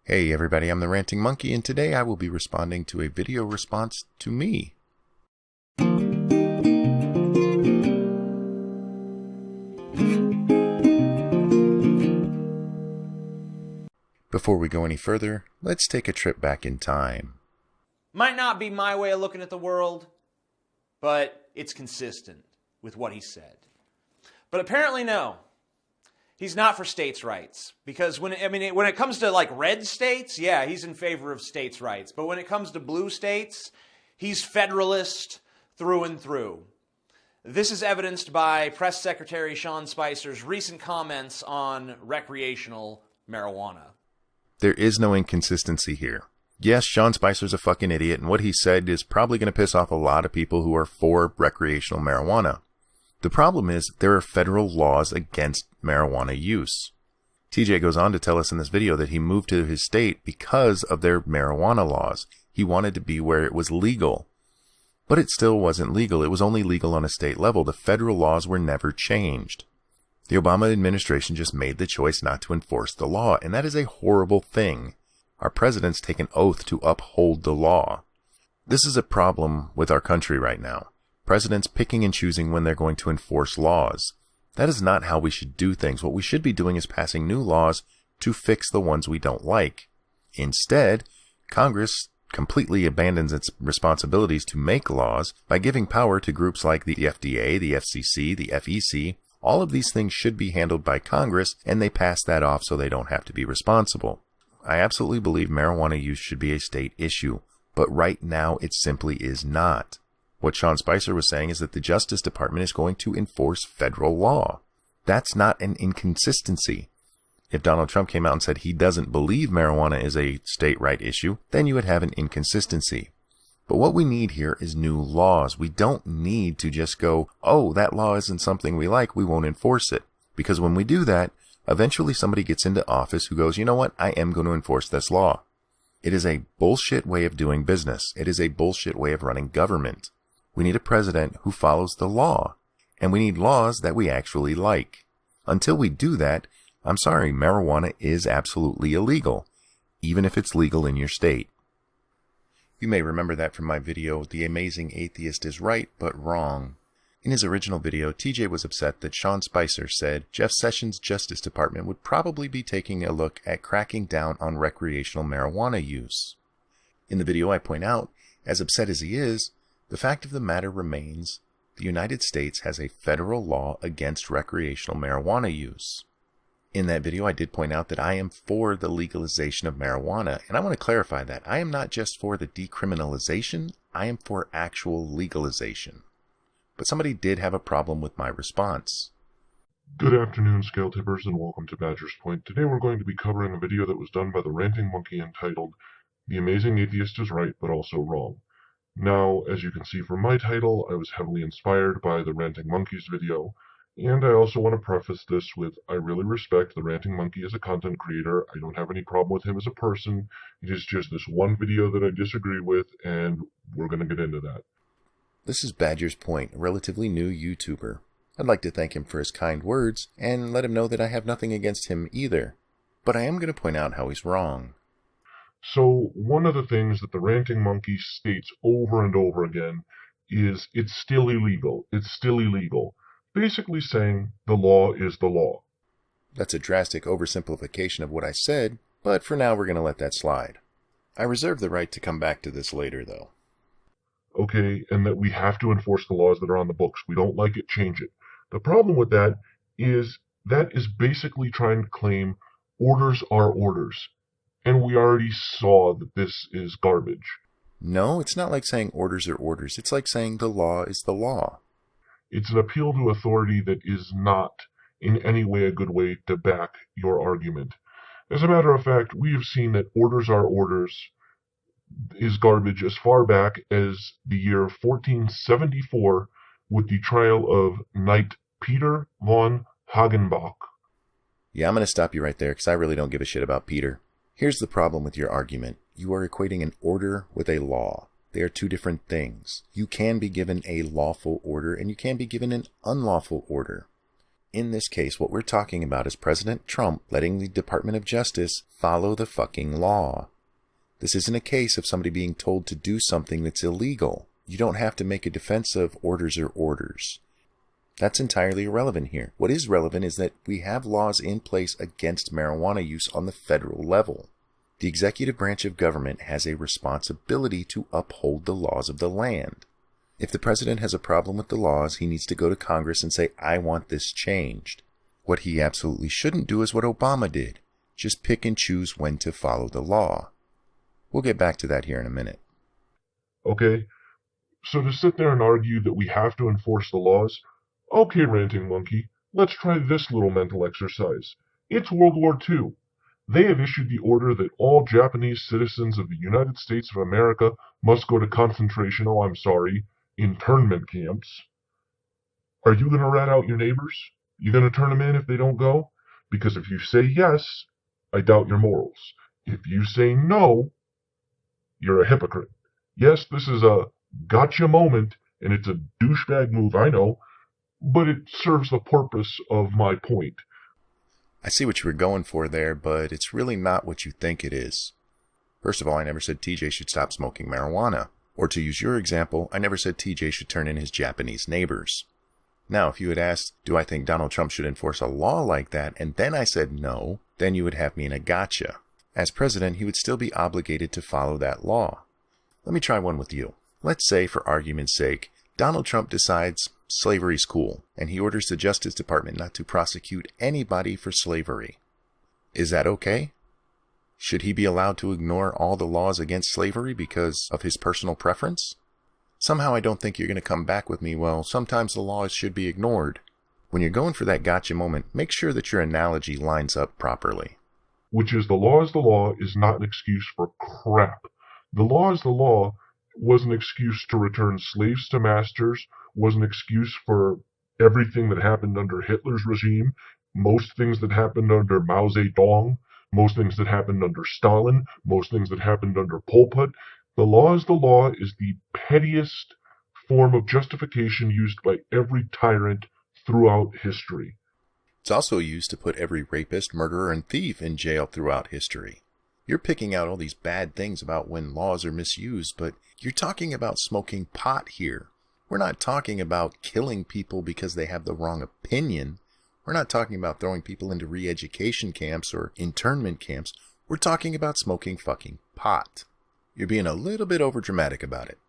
Hey everybody, I'm the Ranting Monkey, and today I will be responding to a video response to me. Before we go any further, let's take a trip back in time. Might not be my way of looking at the world, but it's consistent with what he said. But apparently no. He's not for states' rights, because when it comes to like red states, yeah, he's in favor of states' rights. But when it comes to blue states, he's federalist through and through. This is evidenced by Press Secretary Sean Spicer's recent comments on recreational marijuana. There is no inconsistency here. Yes, Sean Spicer's a fucking idiot, and what he said is probably going to piss off a lot of people who are for recreational marijuana. The problem is there are federal laws against marijuana use. TJ goes on to tell us in this video that he moved to his state because of their marijuana laws. He wanted to be where it was legal. But it still wasn't legal. It was only legal on a state level. The federal laws were never changed. The Obama administration just made the choice not to enforce the law, and that is a horrible thing. Our presidents take an oath to uphold the law. This is a problem with our country right now. Presidents picking and choosing when they're going to enforce laws. That is not how we should do things. What we should be doing is passing new laws to fix the ones we don't like. Instead, Congress completely abandons its responsibilities to make laws by giving power to groups like the FDA, the FCC, the FEC. All of these things should be handled by Congress, and they pass that off so they don't have to be responsible. I absolutely believe marijuana use should be a state issue, but right now it simply is not. What Sean Spicer was saying is that the Justice Department is going to enforce federal law. That's not an inconsistency. If Donald Trump came out and said he doesn't believe marijuana is a state right issue, then you would have an inconsistency. But what we need here is new laws. We don't need to just go, oh, that law isn't something we like, we won't enforce it. Because when we do that, eventually somebody gets into office who goes, you know what, I am going to enforce this law. It is a bullshit way of doing business. It is a bullshit way of running government. We need a president who follows the law, and we need laws that we actually like. Until we do that, I'm sorry, marijuana is absolutely illegal, even if it's legal in your state. You may remember that from my video, The Amazing Atheist is Right, but Wrong. In his original video, TJ was upset that Sean Spicer said Jeff Sessions' Justice Department would probably be taking a look at cracking down on recreational marijuana use. In the video, I point out, as upset as he is, the fact of the matter remains, the United States has a federal law against recreational marijuana use. In that video, I did point out that I am for the legalization of marijuana, and I want to clarify that. I am not just for the decriminalization, I am for actual legalization. But somebody did have a problem with my response. Good afternoon, scale tippers, and welcome to Badger's Point. Today we're going to be covering a video that was done by the Ranting Monkey entitled, The Amazing Atheist is Right, but Also Wrong. Now, as you can see from my title, I was heavily inspired by the Ranting Monkey's video, and I also want to preface this with, I really respect the Ranting Monkey as a content creator. I don't have any problem with him as a person. It is just this one video that I disagree with, and we're going to get into that. This is Badger's Point, a relatively new YouTuber. I'd like to thank him for his kind words, and let him know that I have nothing against him either. But I am going to point out how he's wrong. So, one of the things that the Ranting Monkey states over and over again is it's still illegal. It's still illegal. Basically saying the law is the law. That's a drastic oversimplification of what I said, but for now we're going to let that slide. I reserve the right to come back to this later, though. Okay, and that we have to enforce the laws that are on the books. We don't like it, change it. The problem with that is basically trying to claim orders are orders. And we already saw that this is garbage. No, it's not like saying orders are orders. It's like saying the law is the law. It's an appeal to authority that is not in any way a good way to back your argument. As a matter of fact, we have seen that orders are orders is garbage as far back as the year 1474 with the trial of Knight Peter von Hagenbach. Yeah, I'm going to stop you right there because I really don't give a shit about Peter. Here's the problem with your argument. You are equating an order with a law. They are two different things. You can be given a lawful order and you can be given an unlawful order. in this case, what we're talking about is President Trump letting the Department of Justice follow the fucking law. This isn't a case of somebody being told to do something that's illegal. You don't have to make a defense of orders or orders. That's entirely irrelevant here. What is relevant is that we have laws in place against marijuana use on the federal level. The executive branch of government has a responsibility to uphold the laws of the land. If the president has a problem with the laws, he needs to go to Congress and say, I want this changed. What he absolutely shouldn't do is what Obama did. Just pick and choose when to follow the law. We'll get back to that here in a minute. Okay, so to sit there and argue that we have to enforce the laws, okay, Ranting Monkey, let's try this little mental exercise. It's World War II. They have issued the order that all Japanese citizens of the United States of America must go to internment camps. Are you going to rat out your neighbors? You going to turn them in if they don't go? Because if you say yes, I doubt your morals. If you say no, you're a hypocrite. Yes, this is a gotcha moment, and it's a douchebag move, I know, but it serves the purpose of my point. I see what you were going for there, but it's really not what you think it is. First of all, I never said TJ should stop smoking marijuana. Or to use your example, I never said TJ should turn in his Japanese neighbors. Now, if you had asked, do I think Donald Trump should enforce a law like that, and then I said no, then you would have me in a gotcha. As president, he would still be obligated to follow that law. Let me try one with you. Let's say, for argument's sake, Donald Trump decides slavery's cool, and he orders the Justice Department not to prosecute anybody for slavery. Is that okay? Should he be allowed to ignore all the laws against slavery because of his personal preference? Somehow I don't think you're going to come back with me, well, sometimes the laws should be ignored. When you're going for that gotcha moment, make sure that your analogy lines up properly. Which is the law is not an excuse for crap. The law is the law was an excuse to return slaves to masters, was an excuse for everything that happened under Hitler's regime, most things that happened under Mao Zedong, most things that happened under Stalin, most things that happened under Pol Pot. The law is the pettiest form of justification used by every tyrant throughout history. It's also used to put every rapist, murderer, and thief in jail throughout history. You're picking out all these bad things about when laws are misused, but you're talking about smoking pot here. We're not talking about killing people because they have the wrong opinion. We're not talking about throwing people into re-education camps or internment camps. We're talking about smoking fucking pot. You're being a little bit overdramatic about it.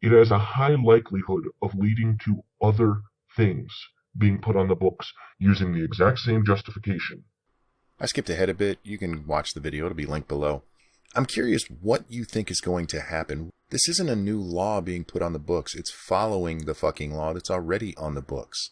It has a high likelihood of leading to other things being put on the books using the exact same justification. I skipped ahead a bit. You can watch the video. It'll be linked below. I'm curious what you think is going to happen. This isn't a new law being put on the books. It's following the fucking law that's already on the books.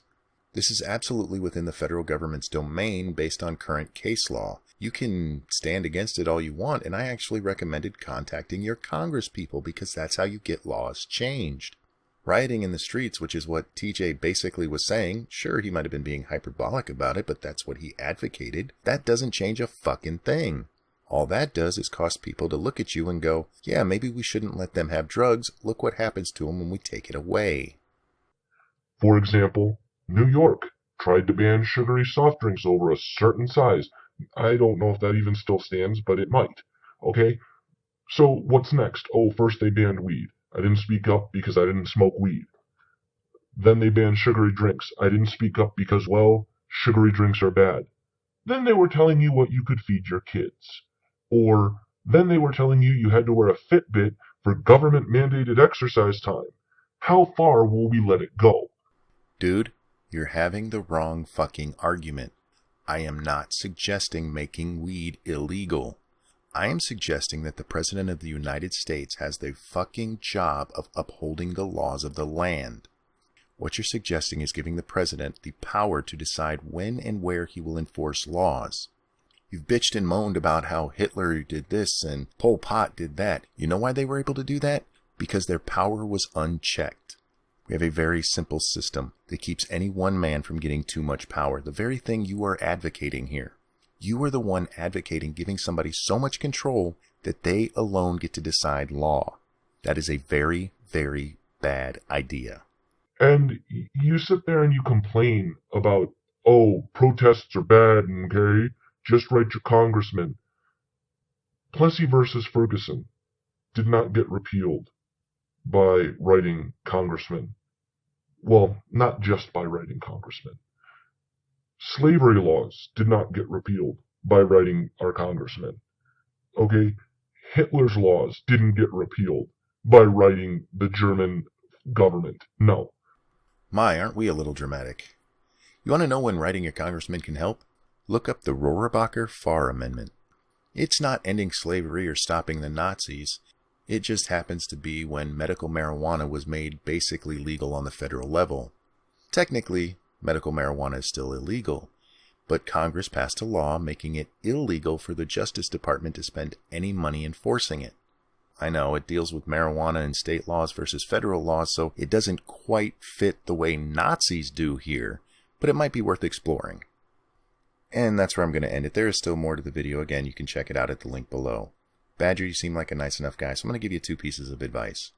This is absolutely within the federal government's domain based on current case law. You can stand against it all you want, and I actually recommended contacting your congresspeople because that's how you get laws changed. Rioting in the streets, which is what TJ basically was saying, sure, he might have been being hyperbolic about it, but that's what he advocated. That doesn't change a fucking thing. All that does is cause people to look at you and go, yeah, maybe we shouldn't let them have drugs. Look what happens to them when we take it away. For example, New York tried to ban sugary soft drinks over a certain size. I don't know if that even still stands, but it might. Okay? So what's next? Oh, first they banned weed. I didn't speak up because I didn't smoke weed. Then they banned sugary drinks. I didn't speak up because, well, sugary drinks are bad. Then they were telling you what you could feed your kids. Or then they were telling you you had to wear a Fitbit for government-mandated exercise time. How far will we let it go? Dude, you're having the wrong fucking argument. I am not suggesting making weed illegal. I am suggesting that the President of the United States has the fucking job of upholding the laws of the land. What you're suggesting is giving the President the power to decide when and where he will enforce laws. You've bitched and moaned about how Hitler did this and Pol Pot did that. You know why they were able to do that? Because their power was unchecked. We have a very simple system that keeps any one man from getting too much power. The very thing you are advocating here. You are the one advocating giving somebody so much control that they alone get to decide law. That is a very, very bad idea. And you sit there and you complain about oh, protests are bad, okay? Just write your congressman. Plessy versus Ferguson did not get repealed by writing congressman. Well, not just by writing congressman. Slavery laws did not get repealed by writing our congressmen. Okay? Hitler's laws didn't get repealed by writing the German government. No. My, aren't we a little dramatic? You want to know when writing your congressman can help? Look up the Rohrabacher-Farr Amendment. It's not ending slavery or stopping the Nazis. It just happens to be when medical marijuana was made basically legal on the federal level. Technically, medical marijuana is still illegal, but Congress passed a law making it illegal for the Justice Department to spend any money enforcing it. I know it deals with marijuana and state laws versus federal laws, so it doesn't quite fit the way Nazis do here, but it might be worth exploring. And that's where I'm going to end it. There is still more to the video. Again, you can check it out at the link below. Badger, you seem like a nice enough guy, so I'm going to give you 2 pieces of advice.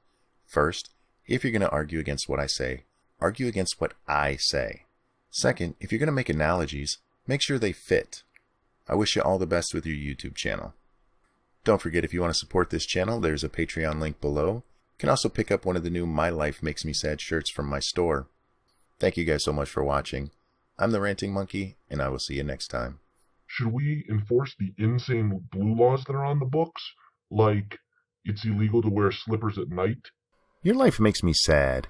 First, if you're going to argue against what I say, argue against what I say. Second, if you're going to make analogies, make sure they fit. I wish you all the best with your YouTube channel. Don't forget, if you want to support this channel, there's a Patreon link below. You can also pick up one of the new My Life Makes Me Sad shirts from my store. Thank you guys so much for watching. I'm the Ranting Monkey, and I will see you next time. Should we enforce the insane blue laws that are on the books? Like, it's illegal to wear slippers at night? Your life makes me sad.